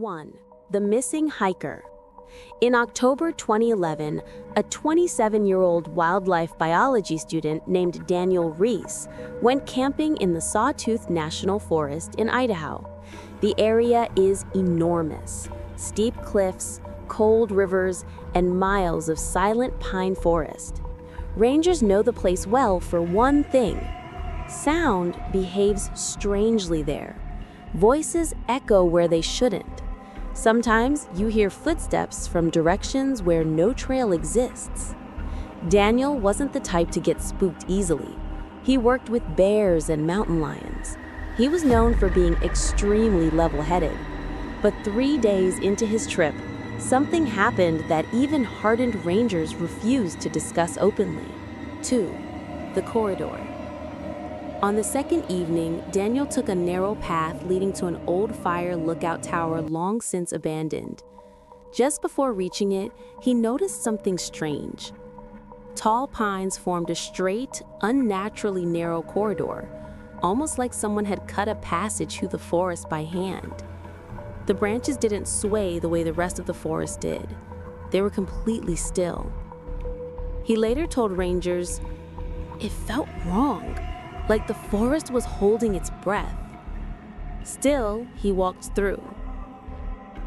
1. The Missing Hiker. In October 2011, a 27-year-old wildlife biology student named Daniel Reese went camping in the Sawtooth National Forest in Idaho. The area is enormous. Steep cliffs, cold rivers, and miles of silent pine forest. Rangers know the place well for one thing. Sound behaves strangely there. Voices echo where they shouldn't. Sometimes you hear footsteps from directions where no trail exists. Daniel wasn't the type to get spooked easily. He worked with bears and mountain lions. He was known for being extremely level-headed. But 3 days into his trip, something happened that even hardened rangers refused to discuss openly. 2. The corridor. On the second evening, Daniel took a narrow path leading to an old fire lookout tower long since abandoned. Just before reaching it, he noticed something strange. Tall pines formed a straight, unnaturally narrow corridor, almost like someone had cut a passage through the forest by hand. The branches didn't sway the way the rest of the forest did. They were completely still. He later told rangers, "It felt wrong, like the forest was holding its breath." Still, he walked through.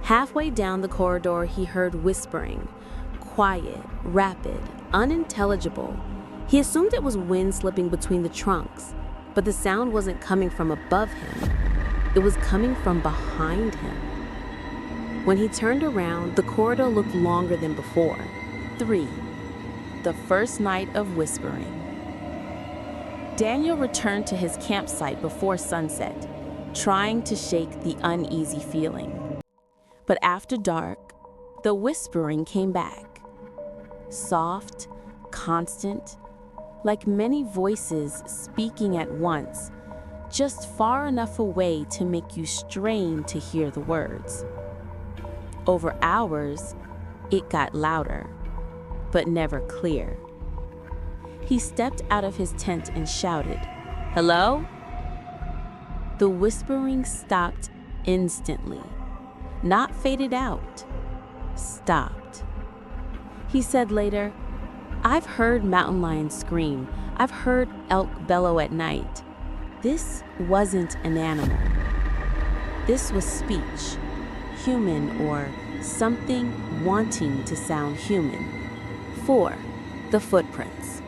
Halfway down the corridor, he heard whispering, quiet, rapid, unintelligible. He assumed it was wind slipping between the trunks, but the sound wasn't coming from above him. It was coming from behind him. When he turned around, the corridor looked longer than before. 3. The first night of whispering. Daniel returned to his campsite before sunset, trying to shake the uneasy feeling. But after dark, the whispering came back. Soft, constant, like many voices speaking at once, just far enough away to make you strain to hear the words. Over hours, it got louder, but never clear. He stepped out of his tent and shouted, "Hello?" The whispering stopped instantly. Not faded out, stopped. He said later, "I've heard mountain lions scream. I've heard elk bellow at night. This wasn't an animal. This was speech, human or something wanting to sound human." 4. The footprints.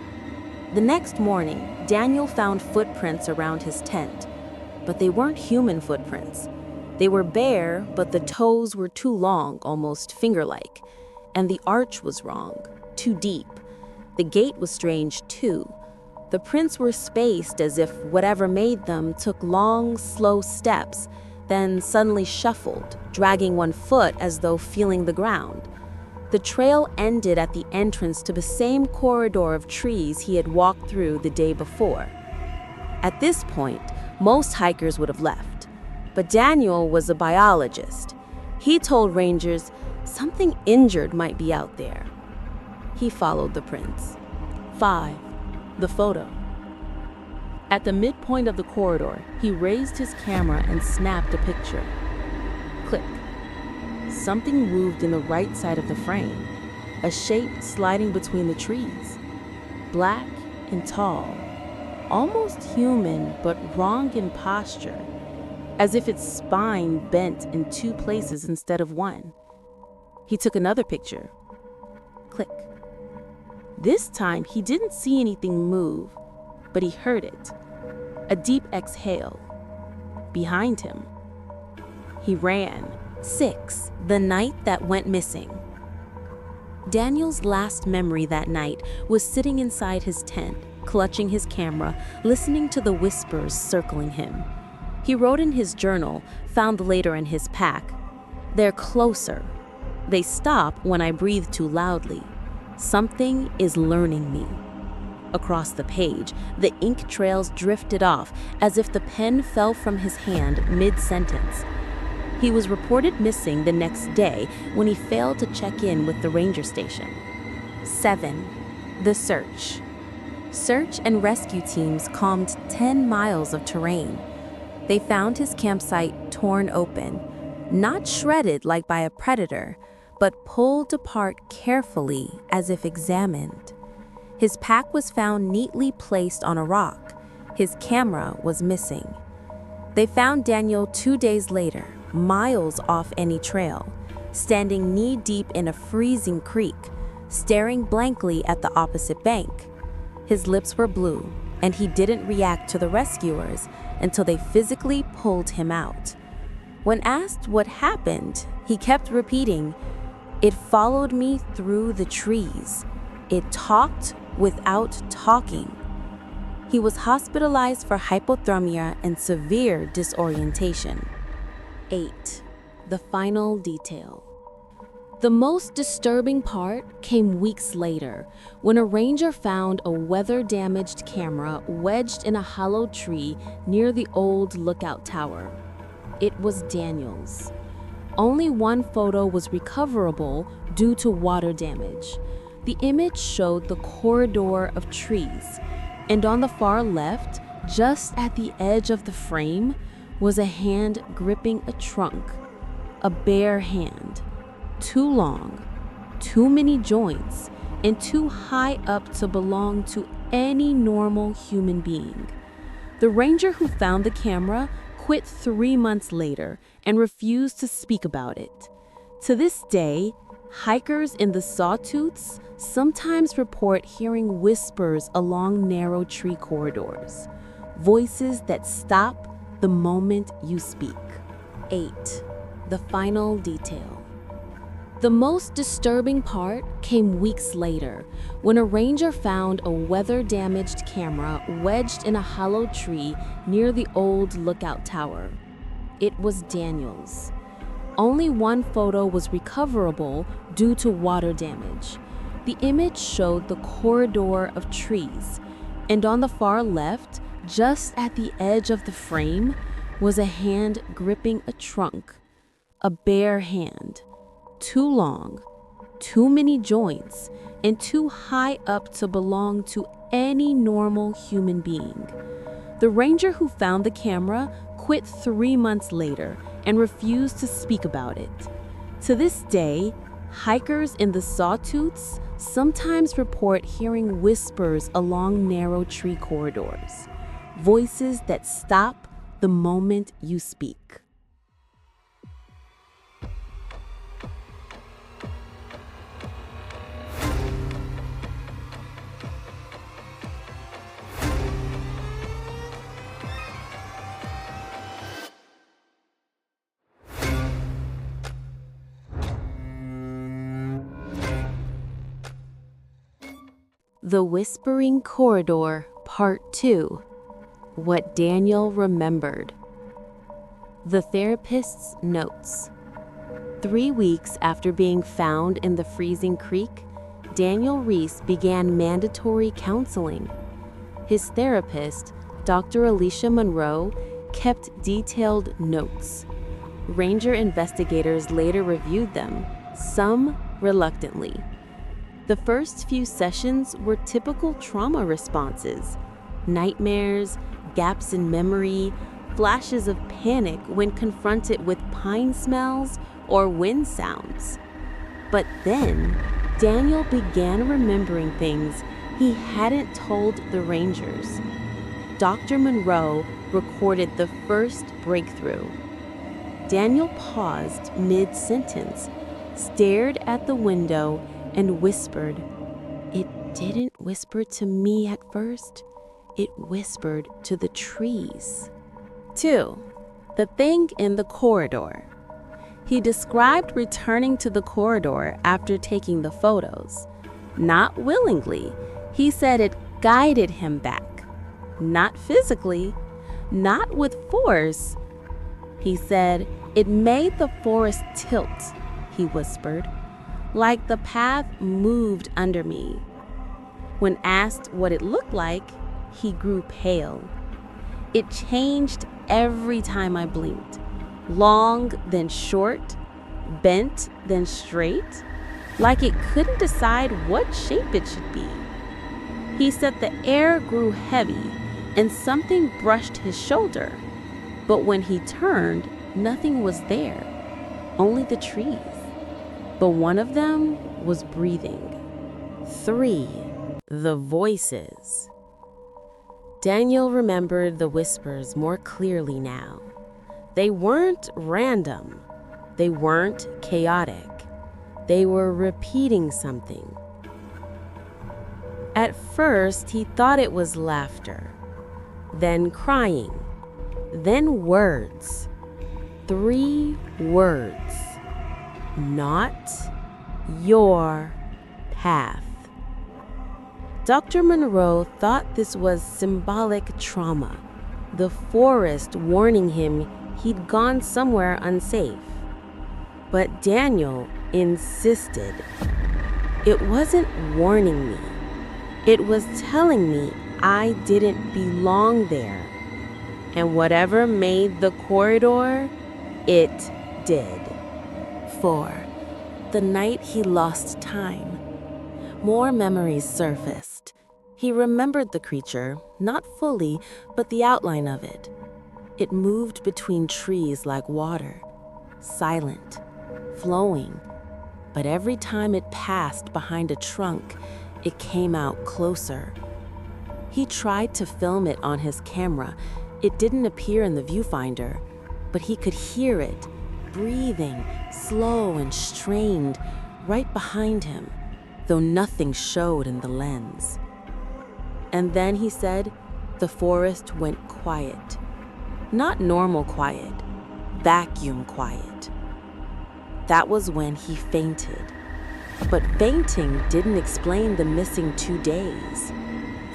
The next morning, Daniel found footprints around his tent, but they weren't human footprints. They were bare, but the toes were too long, almost finger-like, and the arch was wrong, too deep. The gait was strange too. The prints were spaced as if whatever made them took long, slow steps, then suddenly shuffled, dragging one foot as though feeling the ground. The trail ended at the entrance to the same corridor of trees he had walked through the day before. At this point, most hikers would have left, but Daniel was a biologist. He told rangers something injured might be out there. He followed the prints. 5. The photo. At the midpoint of the corridor, he raised his camera and snapped a picture. Click. Something moved in the right side of the frame, a shape sliding between the trees. Black and tall, almost human but wrong in posture, as if its spine bent in 2 places instead of 1. He took another picture. Click. This time, he didn't see anything move, but he heard it. A deep exhale. Behind him. He ran. 6. The night that went missing. Daniel's last memory that night was sitting inside his tent, clutching his camera, listening to the whispers circling him. He wrote in his journal, found later in his pack, "They're closer. They stop when I breathe too loudly. Something is learning me." Across the page, the ink trails drifted off as if the pen fell from his hand mid-sentence. He was reported missing the next day when he failed to check in with the ranger station. 7. The search. Search and rescue teams combed 10 miles of terrain. They found his campsite torn open, not shredded like by a predator, but pulled apart carefully as if examined. His pack was found neatly placed on a rock. His camera was missing. They found Daniel 2 days later, miles off any trail, standing knee-deep in a freezing creek, staring blankly at the opposite bank. His lips were blue, and he didn't react to the rescuers until they physically pulled him out. When asked what happened, he kept repeating, "It followed me through the trees. It talked without talking." He was hospitalized for hypothermia and severe disorientation. 8. The final detail. The most disturbing part came weeks later, when a ranger found a weather-damaged camera wedged in a hollow tree near the old lookout tower. It was Daniel's. Only one photo was recoverable due to water damage. The image showed the corridor of trees, and on the far left, just at the edge of the frame, was a hand gripping a trunk. A bare hand. Too long, too many joints, and too high up to belong to any normal human being. The ranger who found the camera quit 3 months later and refused to speak about it. To this day, hikers in the Sawtooths sometimes report hearing whispers along narrow tree corridors, voices that stop the moment you speak. 8. The final detail. The most disturbing part came weeks later, when a ranger found a weather-damaged camera wedged in a hollow tree near the old lookout tower. It was Daniel's. Only one photo was recoverable due to water damage. The image showed the corridor of trees, and on the far left, just at the edge of the frame, was a hand gripping a trunk. A bare hand. Too long, too many joints, and too high up to belong to any normal human being. The ranger who found the camera quit 3 months later and refused to speak about it. To this day, hikers in the Sawtooths sometimes report hearing whispers along narrow tree corridors, voices that stop the moment you speak. The Whispering Corridor, Part 2. What Daniel Remembered. The therapist's notes. 3 weeks after being found in the freezing creek, Daniel Reese began mandatory counseling. His therapist, Dr. Alicia Monroe, kept detailed notes. Ranger investigators later reviewed them, some reluctantly. The first few sessions were typical trauma responses: nightmares, gaps in memory, flashes of panic when confronted with pine smells or wind sounds. But then, Daniel began remembering things he hadn't told the Rangers. Dr. Monroe recorded the first breakthrough. Daniel paused mid-sentence, stared at the window, and whispered. It didn't whisper to me at first. It whispered to the trees. 2. The thing in the corridor. He described returning to the corridor after taking the photos. Not willingly, he said it guided him back. Not physically, not with force. He said, "It made the forest tilt," he whispered, "like the path moved under me." When asked what it looked like, he grew pale. "It changed every time I blinked. Long, then short, bent, then straight, like it couldn't decide what shape it should be." He said the air grew heavy and something brushed his shoulder, but when he turned, nothing was there. only the trees. But one of them was breathing. 3. The voices. Daniel remembered the whispers more clearly now. They weren't random. They weren't chaotic. They were repeating something. At first, he thought it was laughter, then crying, then words. 3 words. Not your path. Dr. Monroe thought this was symbolic trauma, the forest warning him he'd gone somewhere unsafe. But Daniel insisted. It wasn't warning me. It was telling me I didn't belong there. And whatever made the corridor, it did. 4. The night he lost time. More memories surfaced. He remembered the creature, not fully, but the outline of it. It moved between trees like water, silent, flowing. But every time it passed behind a trunk, it came out closer. He tried to film it on his camera. It didn't appear in the viewfinder, but he could hear it, breathing, slow and strained, right behind him, though nothing showed in the lens. And then, he said, the forest went quiet. Not normal quiet, vacuum quiet. That was when he fainted. But fainting didn't explain the missing 2 days.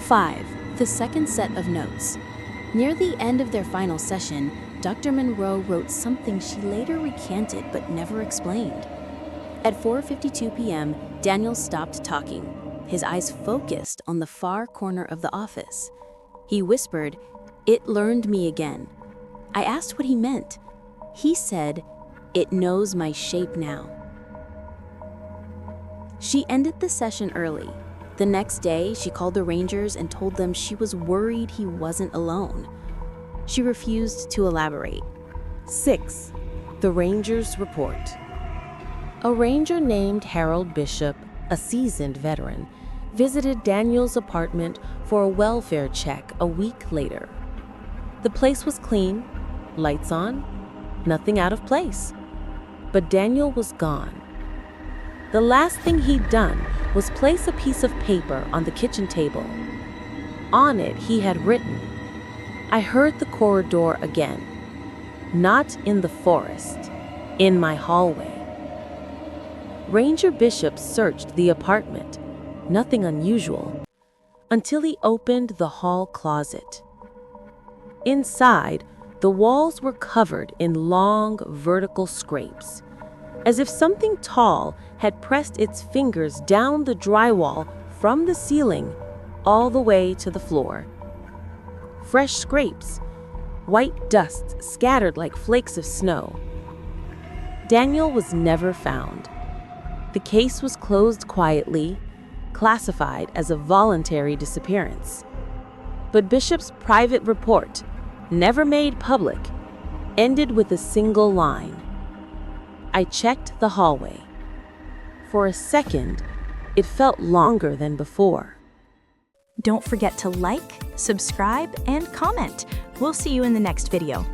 5. The second set of notes. Near the end of their final session, Dr. Monroe wrote something she later recanted but never explained. At 4:52 p.m., Daniel stopped talking, his eyes focused on the far corner of the office. He whispered, "It learned me again." I asked what he meant. He said, "It knows my shape now." She ended the session early. The next day, she called the rangers and told them she was worried he wasn't alone. She refused to elaborate. 6. The Rangers' Report. A ranger named Harold Bishop, a seasoned veteran, visited Daniel's apartment for a welfare check a week later. The place was clean, lights on, nothing out of place. But Daniel was gone. The last thing he'd done was place a piece of paper on the kitchen table. On it, he had written, "I heard the corridor again. Not in the forest, in my hallway." Ranger Bishop searched the apartment, nothing unusual, until he opened the hall closet. Inside, the walls were covered in long, vertical scrapes, as if something tall had pressed its fingers down the drywall from the ceiling all the way to the floor. Fresh scrapes, white dust scattered like flakes of snow. Daniel was never found. The case was closed quietly, classified as a voluntary disappearance. But Bishop's private report, never made public, ended with a single line. "I checked the hallway. For a second, it felt longer than before." Don't forget to like, subscribe, and comment. We'll see you in the next video.